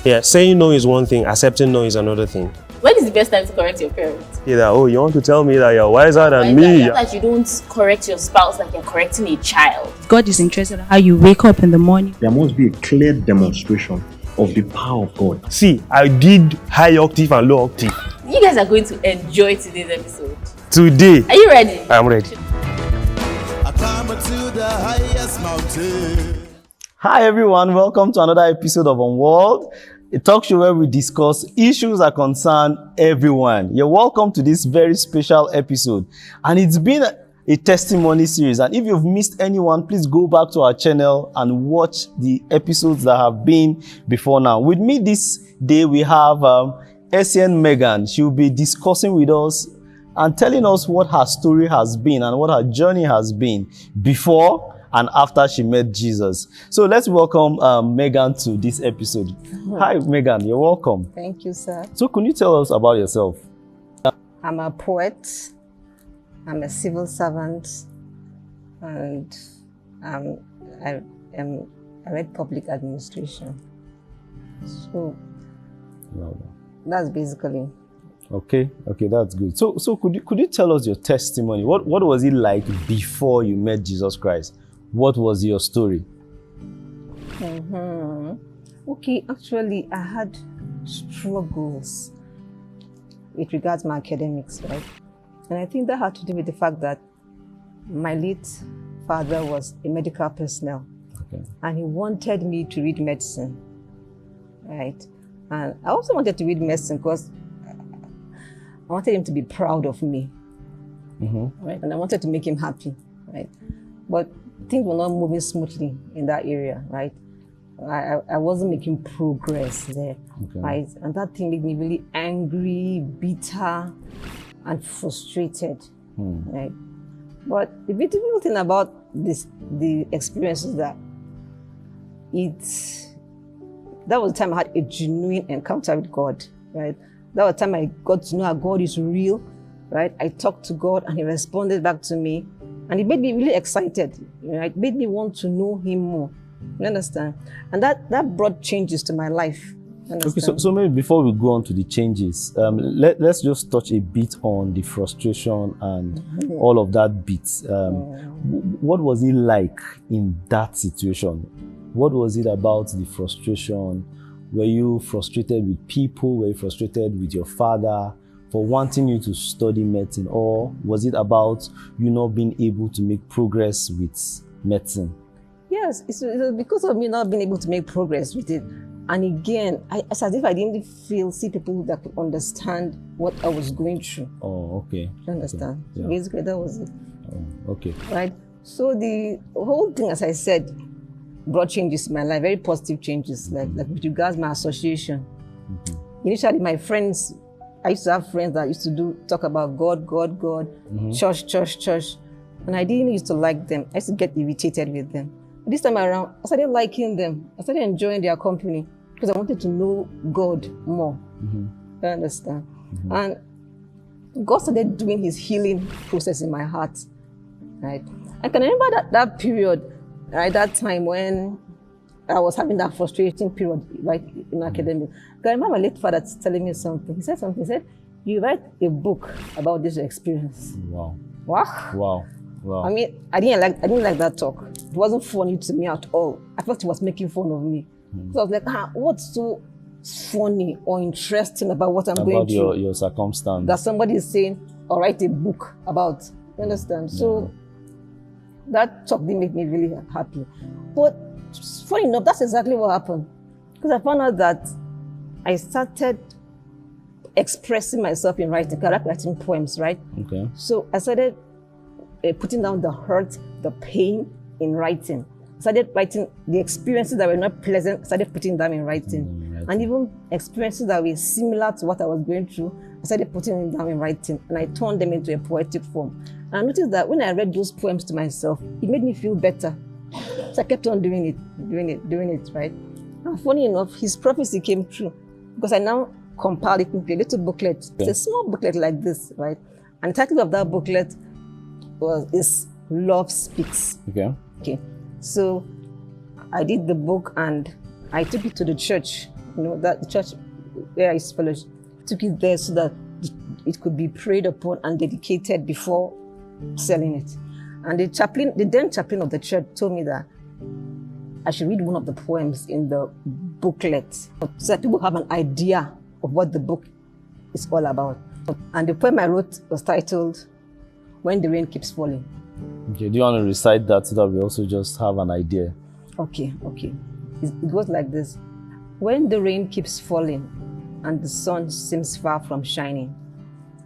Yeah, saying no is one thing, accepting no is another thing. When is the best time to correct your parents? Either, oh, you want to tell me that you're wiser than me? That you don't correct your spouse like you're correcting a child. God is interested in how you wake up in the morning. There must be a clear demonstration of the power of God. See, I did high octave and low octave. You guys are going to enjoy today's episode. Today. Are you ready? I'm ready. I climb to the highest mountain. Hi everyone, welcome to another episode of UNWALLED, a talk show where we discuss issues that concern everyone. You're welcome to this very special episode, and it's been a testimony series, and if you've missed anyone, please go back to our channel and watch the episodes that have been before now. With me this day we have SN Meghan. She'll be discussing with us and telling us what her story has been and what her journey has been before and after she met Jesus. So let's welcome Meghan to this episode. Hi Meghan, you're welcome. Thank you, sir. So can you tell us about yourself? I'm a poet, I'm a civil servant, and I read public administration. So that's basically. Okay, that's good. So could you tell us your testimony? What was it like before you met Jesus Christ? What was your story? Okay, actually, I had struggles with regards to my academics, right? And I think that had to do with the fact that my late father was a medical personnel, and he wanted me to read medicine, right? And I also wanted to read medicine because I wanted him to be proud of me, right? And I wanted to make him happy, right? But things were not moving smoothly in that area, right? I wasn't making progress there, right? And that thing made me really angry, bitter, and frustrated, right? But the beautiful thing about the experience is that that was the time I had a genuine encounter with God, right? That was the time I got to know how God is real, right? I talked to God and He responded back to me. And it made me really excited, right? It made me want to know Him more. You understand? And that brought changes to my life. Okay, so maybe before we go on to the changes, let's just touch a bit on the frustration and all of that bit. What was it like in that situation? What was it about the frustration? Were you frustrated with people? Were you frustrated with your father for wanting you to study medicine? Or was it about you not being able to make progress with medicine? Yes, it was because of me not being able to make progress with it. And again, it's as if I didn't see people that could understand what I was going through. Oh, okay. You understand? Okay. Yeah. Basically, that was it. Oh, okay. Right? So the whole thing, as I said, brought changes in my life, very positive changes, like with regards to my association. Initially, my friends, I used to have friends that used to talk about God, church. And I didn't used to like them. I used to get irritated with them. But this time around, I started liking them. I started enjoying their company because I wanted to know God more. You understand? And God started doing His healing process in my heart. Right? I can remember that period, right? That time when I was having that frustrating period, right, in academics. I remember my late father telling me something. He said, you write a book about this experience. Wow. Wow. Wow. I mean, I didn't like that talk. It wasn't funny to me at all. I felt he was making fun of me. So I was like, what's so funny or interesting about what I'm going through? About your circumstance. That somebody is saying, or write a book about. You understand? So that talk didn't make me really happy. But funny enough, that's exactly what happened. Because I found out that I started expressing myself in writing. I like writing poems, right? Okay. So I started putting down the hurt, the pain in writing. I started writing the experiences that were not pleasant, I started putting them in writing. And even experiences that were similar to what I was going through, I started putting them down in writing. And I turned them into a poetic form. And I noticed that when I read those poems to myself, it made me feel better. So I kept on doing it, right? And funny enough, His prophecy came true because I now compiled it into a little booklet. It's a small booklet like this, right? And the title of that booklet is Love Speaks. Okay. So I did the book and I took it to the church that the church where I fellowship took it there so that it could be prayed upon and dedicated before selling it. And the then chaplain of the church told me that I should read one of the poems in the booklet so that people have an idea of what the book is all about. And the poem I wrote was titled, When the Rain Keeps Falling. Okay, do you want to recite that so that we also just have an idea? Okay. It goes like this. When the rain keeps falling and the sun seems far from shining,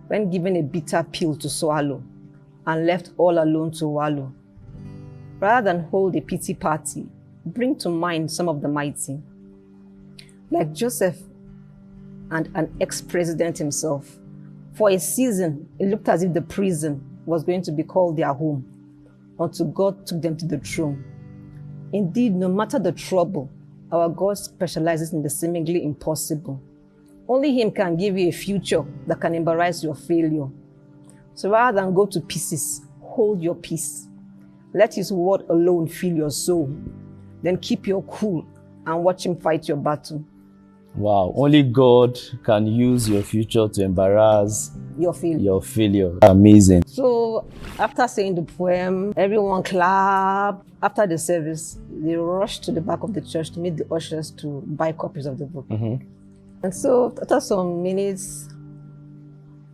when given a bitter pill to swallow and left all alone to wallow, rather than hold a pity party, bring to mind some of the mighty. Like Joseph and an ex-president himself, for a season, it looked as if the prison was going to be called their home, until God took them to the throne. Indeed, no matter the trouble, our God specializes in the seemingly impossible. Only Him can give you a future that can embarrass your failure. So rather than go to pieces, hold your peace. Let His word alone fill your soul. Then keep your cool and watch Him fight your battle. Wow, only God can use your future to embarrass Your failure. Amazing. So after saying the poem, everyone clapped. After the service, they rushed to the back of the church to meet the ushers to buy copies of the book. Mm-hmm. And so after some minutes,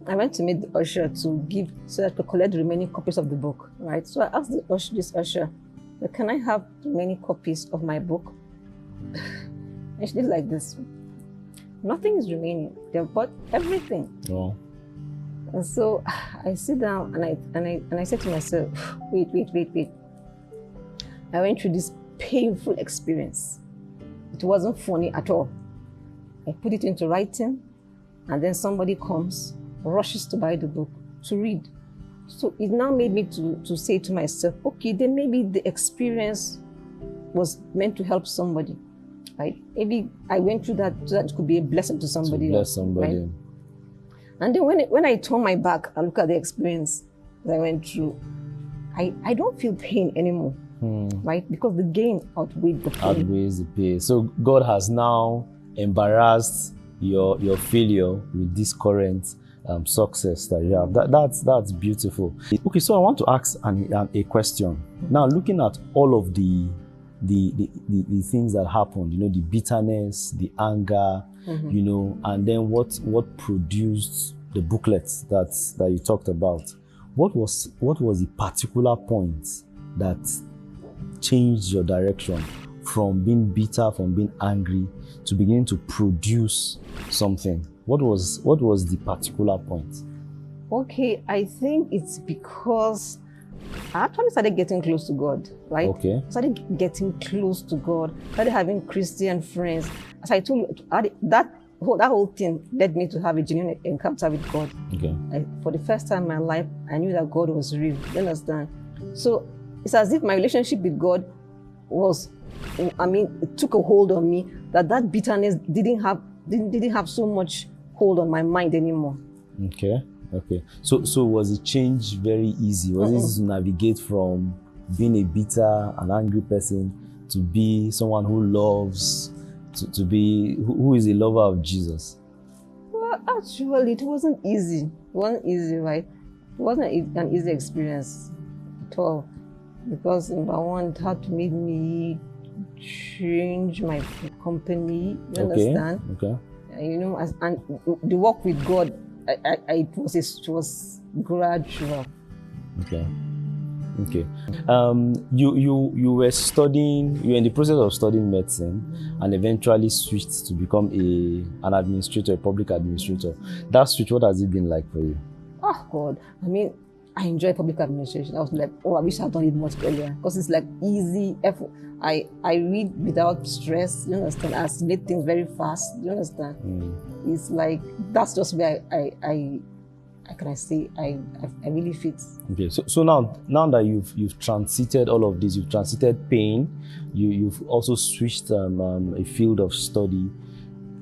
I went to meet the usher so that I could collect the remaining copies of the book, right? So I asked this usher, can I have the remaining copies of my book? And she did like this. Nothing is remaining. They bought everything. Oh. And so I sit down and I said to myself, wait. I went through this painful experience. It wasn't funny at all. I put it into writing, and then somebody comes, rushes to buy the book to read. So it now made me to say to myself, okay, then maybe the experience was meant to help somebody, right? Maybe I went through that so that it could be a blessing to somebody. To bless somebody. Right? And then when I turn my back and look at the experience that I went through, I don't feel pain anymore, right? Because the gain outweighed the pain. Outweighs the pain. So God has now embarrassed your failure with this current success that you have. That's beautiful. Okay, so I want to ask a question. Now, looking at all of the things that happened, the bitterness, the anger, and then what produced the booklets that you talked about. What was the particular point that changed your direction from being bitter, from being angry, to beginning to produce something? What was the particular point? Okay, I think it's because I actually started getting close to God, right? Okay. Started getting close to God, started having Christian friends. As I told you, that whole thing led me to have a genuine encounter with God. Okay. For the first time in my life, I knew that God was real. You understand? So it's as if my relationship with God it took a hold on me, that bitterness didn't have so much hold on my mind anymore. Okay. So was the change very easy? Was it easy to navigate from being a bitter and angry person to be someone who loves, to be who is a lover of Jesus? Well, actually, it wasn't easy. It wasn't easy, right? It wasn't an easy experience at all, because number one, it had to make me change my company. You understand? Okay. And the work with God, it was gradual. Okay. You were in the process of studying medicine, and eventually switched to become an administrator, a public administrator. That switch, what has it been like for you? Oh God, I enjoy public administration. I was like, I wish I'd done it much earlier, because it's like easy effort. I read without stress, you understand? I assimilate things very fast, you understand? It's like, that's just where I really fit. Okay, so now that you've transited all of this, you've transited pain, you've also switched a field of study.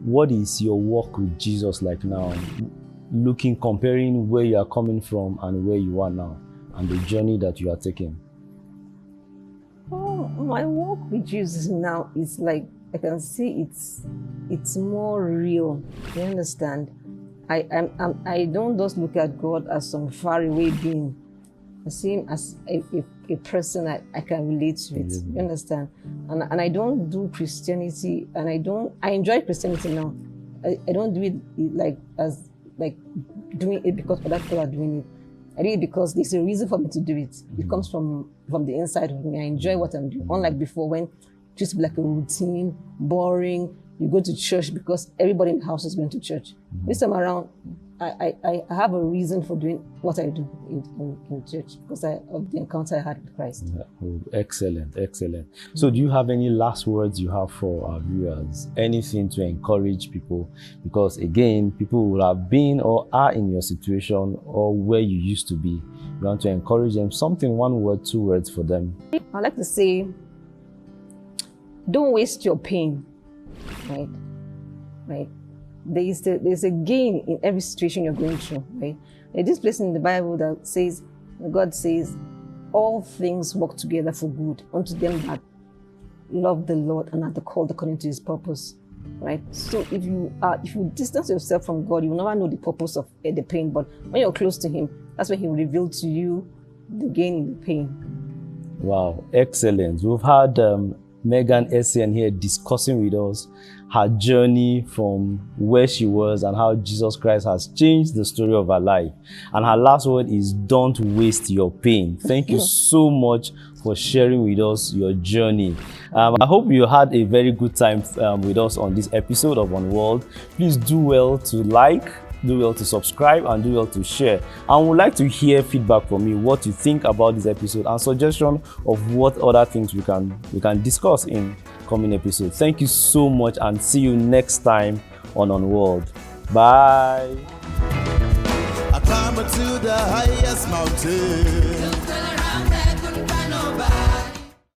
What is your walk with Jesus like now? Comparing where you are coming from and where you are now, and the journey that you are taking. Oh, my walk with Jesus now is like, I can see it's more real. You understand? I don't just look at God as some faraway being. I see him as a person I can relate to it. You understand? And I don't do Christianity, and I enjoy Christianity now. I don't do it like doing it because other people are doing it. I do it because there's a reason for me to do it. It comes from the inside of me. I enjoy what I'm doing. Unlike before, when it used to be like a routine, boring. You go to church because everybody in the house is going to church. This time around, I have a reason for doing what I do in church because of the encounter I had with Christ. Oh, excellent, excellent. So do you have any last words you have for our viewers? Anything to encourage people? Because again, people will have been or are in your situation or where you used to be. You want to encourage them, something, 1 word, 2 words for them. I like to say, don't waste your pain, right? Right? There's a gain in every situation you're going through, right? There's this place in the Bible that says, God says, all things work together for good unto them that love the Lord and are called according to his purpose, right? So if you distance yourself from God, you will never know the purpose of the pain, but when you're close to him, that's when he will reveal to you the gain in the pain. Wow, excellent. We've had Meghan SN here discussing with us her journey from where she was and how Jesus Christ has changed the story of her life. And her last word is, don't waste your pain. Thank you so much for sharing with us your journey. I hope you had a very good time with us on this episode of UNWALLED. Please do well to like, do well to subscribe, and do well to share. And would like to hear feedback from you, what you think about this episode, and suggestion of what other things we can discuss in coming episodes. Thank you so much, and see you next time on UNWALLED. Bye. I climb to the highest mountain.